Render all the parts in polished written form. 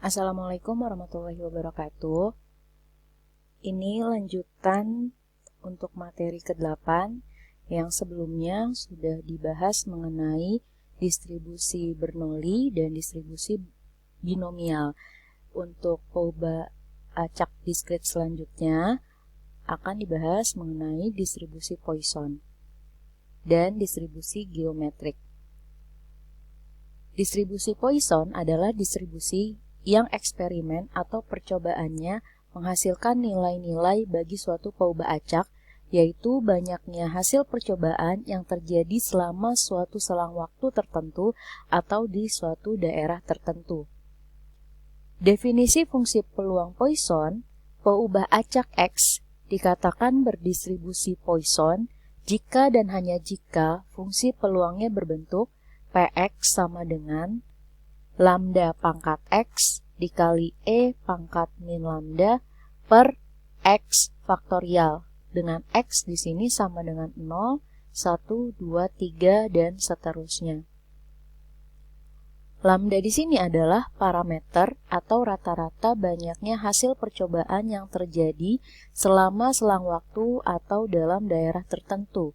Assalamualaikum warahmatullahi wabarakatuh. Ini lanjutan untuk materi ke-8 yang sebelumnya sudah dibahas mengenai distribusi Bernoulli dan distribusi binomial. Untuk Poba acak diskrit selanjutnya akan dibahas mengenai distribusi Poisson dan distribusi geometrik. Distribusi Poisson adalah distribusi yang eksperimen atau percobaannya menghasilkan nilai-nilai bagi suatu pauba acak, yaitu banyaknya hasil percobaan yang terjadi selama suatu selang waktu tertentu atau di suatu daerah tertentu. Definisi fungsi peluang Poisson, pauba acak X dikatakan berdistribusi Poisson jika dan hanya jika fungsi peluangnya berbentuk Px sama dengan lambda pangkat X dikali E pangkat min lambda per X faktorial, dengan X di sini sama dengan 0, 1, 2, 3, dan seterusnya. Lambda di sini adalah parameter atau rata-rata banyaknya hasil percobaan yang terjadi selama selang waktu atau dalam daerah tertentu.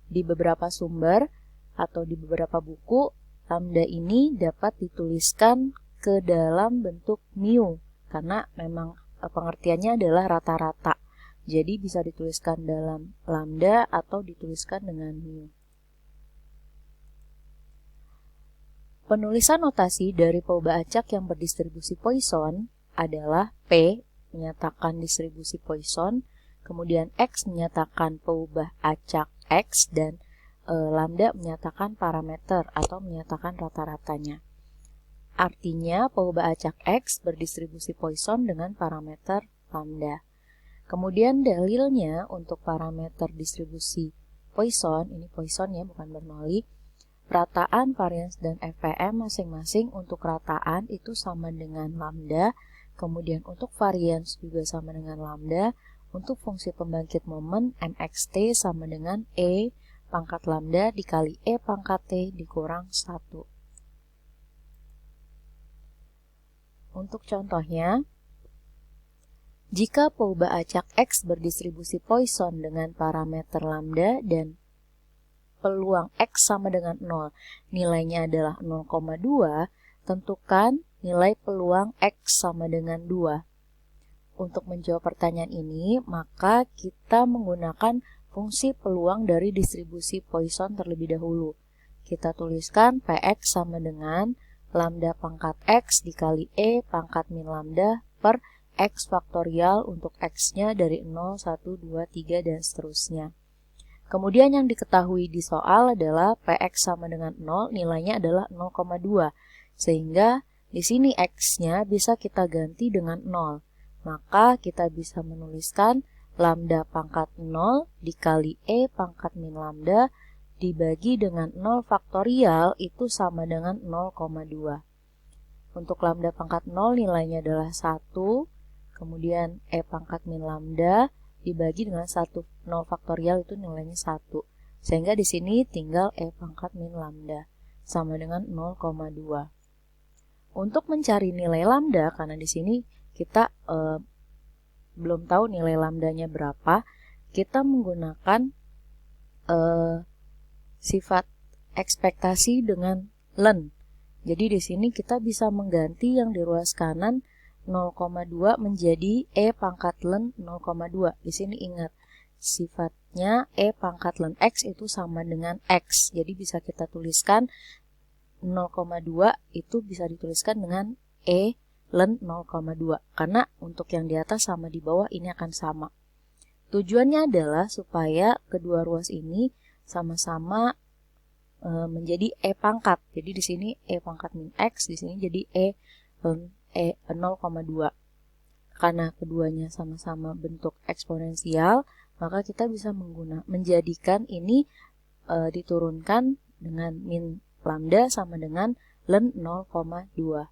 Di beberapa sumber atau di beberapa buku, lambda ini dapat dituliskan ke dalam bentuk mu, karena memang pengertiannya adalah rata-rata. Jadi bisa dituliskan dalam lambda atau dituliskan dengan mu. Penulisan notasi dari pauba acak yang berdistribusi Poisson adalah P menyatakan distribusi Poisson, kemudian X menyatakan pauba acak X, dan lambda menyatakan parameter atau menyatakan rata-ratanya. Artinya pauba acak X berdistribusi Poisson dengan parameter lambda. Kemudian dalilnya untuk parameter distribusi Poisson, ini Poisson ya bukan Bernoulli, rataan, varians, dan FVM masing-masing untuk rataan itu sama dengan lambda, kemudian untuk varians juga sama dengan lambda, untuk fungsi pembangkit momen mxt sama dengan E pangkat lambda dikali E pangkat T dikurang 1. Untuk contohnya, jika pauba acak X berdistribusi Poisson dengan parameter lambda dan peluang X sama dengan 0, nilainya adalah 0,2, tentukan nilai peluang X sama dengan 2. Untuk menjawab pertanyaan ini, maka kita menggunakan fungsi peluang dari distribusi Poisson terlebih dahulu. Kita tuliskan Px sama dengan lambda pangkat X dikali E pangkat min lambda per X faktorial untuk X-nya dari 0, 1, 2, 3, dan seterusnya. Kemudian yang diketahui di soal adalah Px sama dengan 0, nilainya adalah 0,2. Sehingga di sini X-nya bisa kita ganti dengan 0. Maka kita bisa menuliskan lambda pangkat 0 dikali E pangkat min lambda dibagi dengan 0 faktorial itu sama dengan 0,2. Untuk lambda pangkat 0 nilainya adalah 1, kemudian E pangkat min lambda dibagi dengan 1, 0 faktorial itu nilainya 1. Sehingga di sini tinggal E pangkat min lambda sama dengan 0,2. Untuk mencari nilai lambda, karena di sini kita belum tahu nilai lambdanya berapa, kita menggunakan sifat ekspektasi dengan len. Jadi di sini kita bisa mengganti yang di ruas kanan 0,2 menjadi E pangkat len 0,2. Di sini ingat, sifatnya E pangkat len X itu sama dengan X. Jadi bisa kita tuliskan 0,2 itu bisa dituliskan dengan E len 0,2. Karena untuk yang di atas sama di bawah ini akan sama. Tujuannya adalah supaya kedua ruas ini sama-sama menjadi E pangkat. Jadi di sini E pangkat min X, di sini jadi E 0,2. Karena keduanya sama-sama bentuk eksponensial, maka kita bisa menjadikan ini diturunkan dengan min lambda sama dengan len 0,2.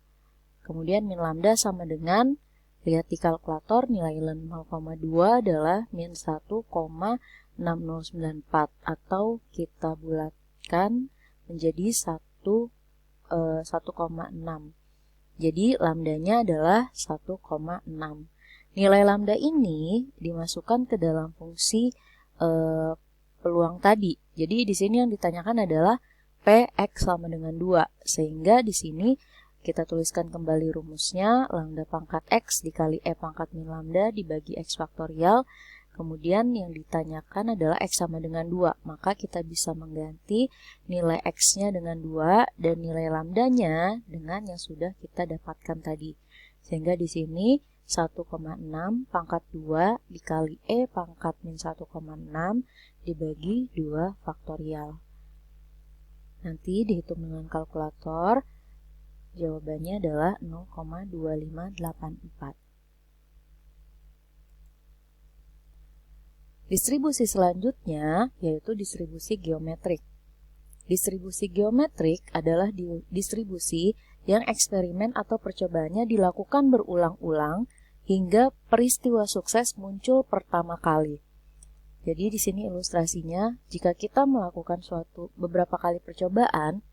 Kemudian min lambda sama dengan, lihat di kalkulator, nilai len 0,2 adalah min 1,6094 atau kita bulatkan menjadi 1,6. Jadi lambdanya adalah 1,6. Nilai lambda ini dimasukkan ke dalam fungsi peluang tadi. Jadi di sini yang ditanyakan adalah Px sama dengan 2. Sehingga di sini kita tuliskan kembali rumusnya, lambda pangkat X dikali E pangkat min lambda dibagi X faktorial. Kemudian yang ditanyakan adalah X sama dengan 2. Maka kita bisa mengganti nilai X-nya dengan 2 dan nilai lambdanya dengan yang sudah kita dapatkan tadi. Sehingga di sini 1,6 pangkat 2 dikali E pangkat min 1,6 dibagi 2 faktorial. Nanti dihitung dengan kalkulator, jawabannya adalah 0,2584. Distribusi selanjutnya yaitu distribusi geometrik. Distribusi geometrik adalah distribusi yang eksperimen atau percobaannya dilakukan berulang-ulang hingga peristiwa sukses muncul pertama kali. Jadi di sini ilustrasinya, jika kita melakukan beberapa kali percobaan,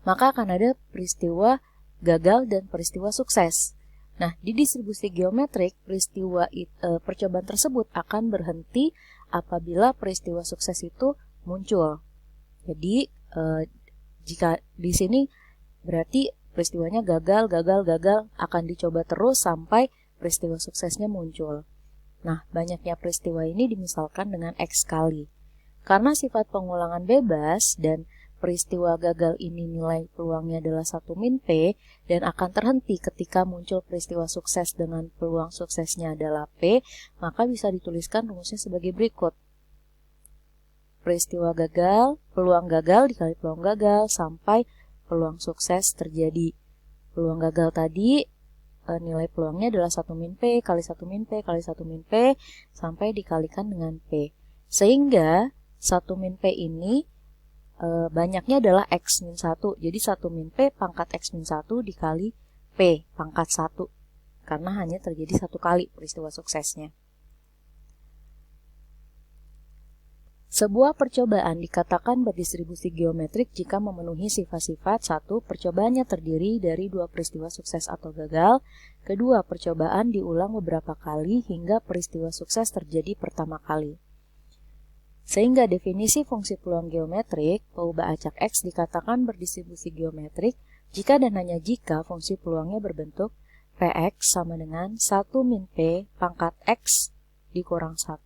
maka akan ada peristiwa gagal dan peristiwa sukses. Nah, di distribusi geometrik, percobaan tersebut akan berhenti apabila peristiwa sukses itu muncul. Jadi, jika di sini berarti peristiwanya gagal akan dicoba terus sampai peristiwa suksesnya muncul. Nah, banyaknya peristiwa ini dimisalkan dengan X kali. Karena sifat pengulangan bebas dan peristiwa gagal ini nilai peluangnya adalah 1 min P dan akan terhenti ketika muncul peristiwa sukses dengan peluang suksesnya adalah P, maka bisa dituliskan rumusnya sebagai berikut. Peristiwa gagal, peluang gagal dikali peluang gagal sampai peluang sukses terjadi. Peluang gagal tadi nilai peluangnya adalah 1 min P kali 1 min P kali 1 min P sampai dikalikan dengan P. Sehingga 1 min P ini banyaknya adalah X min 1. Jadi 1 min P pangkat X min 1 dikali P pangkat 1. Karena hanya terjadi satu kali peristiwa suksesnya. Sebuah percobaan dikatakan berdistribusi geometrik jika memenuhi sifat-sifat. 1. Percobaannya terdiri dari 2 peristiwa sukses atau gagal. Kedua, percobaan diulang beberapa kali hingga peristiwa sukses terjadi pertama kali. Sehingga definisi fungsi peluang geometrik, peubah acak X dikatakan berdistribusi geometrik jika dan hanya jika fungsi peluangnya berbentuk Px sama dengan 1 min P pangkat X dikurang 1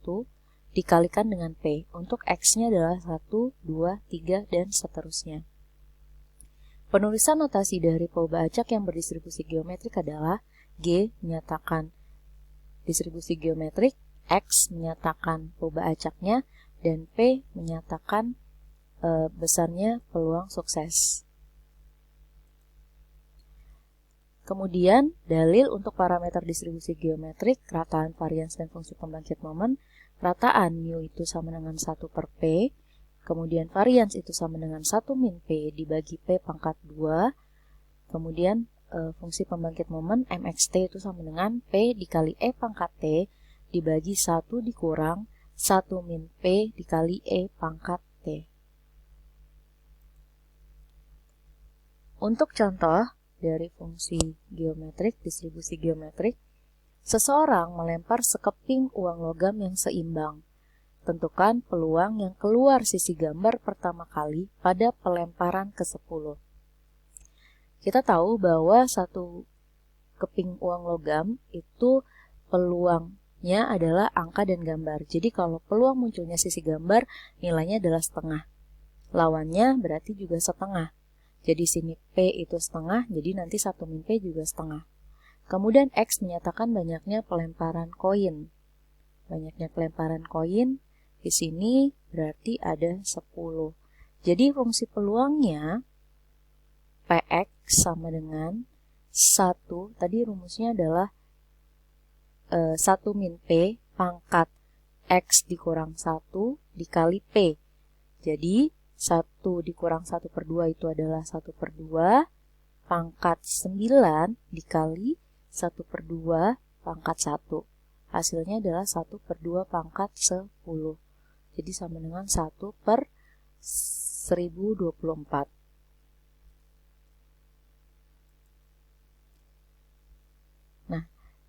dikalikan dengan P. Untuk X-nya adalah 1, 2, 3, dan seterusnya. Penulisan notasi dari peubah acak yang berdistribusi geometrik adalah G menyatakan distribusi geometrik, X menyatakan peubah acaknya, dan P menyatakan besarnya peluang sukses. Kemudian, dalil untuk parameter distribusi geometrik, rataan varians dan fungsi pembangkit momen. Rataan mu itu sama dengan 1 per P, kemudian varians itu sama dengan 1 min P dibagi P pangkat 2, kemudian fungsi pembangkit momen mxt itu sama dengan P dikali E pangkat T dibagi 1 dikurang 1 min P dikali E pangkat T. Untuk contoh dari fungsi geometrik, distribusi geometrik, seseorang melempar sekeping uang logam yang seimbang. Tentukan peluang yang keluar sisi gambar pertama kali pada pelemparan ke-10. Kita tahu bahwa satu keping uang logam itu peluangnya adalah angka dan gambar. Jadi kalau peluang munculnya sisi gambar, nilainya adalah setengah. Lawannya berarti juga setengah. Jadi sini P itu setengah, jadi nanti 1 min P juga setengah. Kemudian X menyatakan banyaknya pelemparan koin. Banyaknya pelemparan koin di sini berarti ada 10. Jadi fungsi peluangnya Px sama dengan 1, tadi rumusnya adalah 1 min P pangkat X dikurang 1 dikali P. Jadi 1 dikurang 1 per 2 itu adalah 1 per 2 pangkat 9 dikali 1 per 2 pangkat 1. Hasilnya adalah 1 per 2 pangkat 10. Jadi sama dengan 1 per 1024.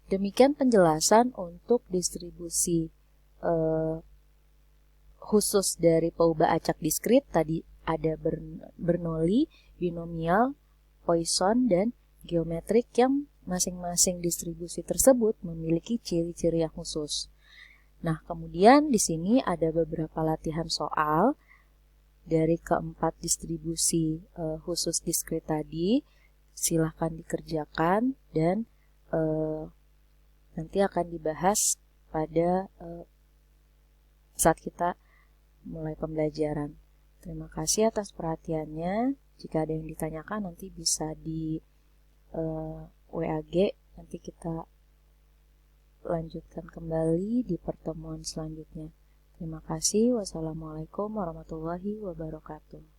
Demikian penjelasan untuk distribusi khusus dari peubah acak diskrit. Tadi ada Bernoulli, binomial, Poisson, dan geometrik yang masing-masing distribusi tersebut memiliki ciri-ciri yang khusus. Nah, kemudian di sini ada beberapa latihan soal dari keempat distribusi khusus diskrit tadi. Silahkan dikerjakan dan nanti akan dibahas pada saat kita mulai pembelajaran. Terima kasih atas perhatiannya. Jika ada yang ditanyakan nanti bisa di WAG. Nanti kita lanjutkan kembali di pertemuan selanjutnya. Terima kasih. Wassalamualaikum warahmatullahi wabarakatuh.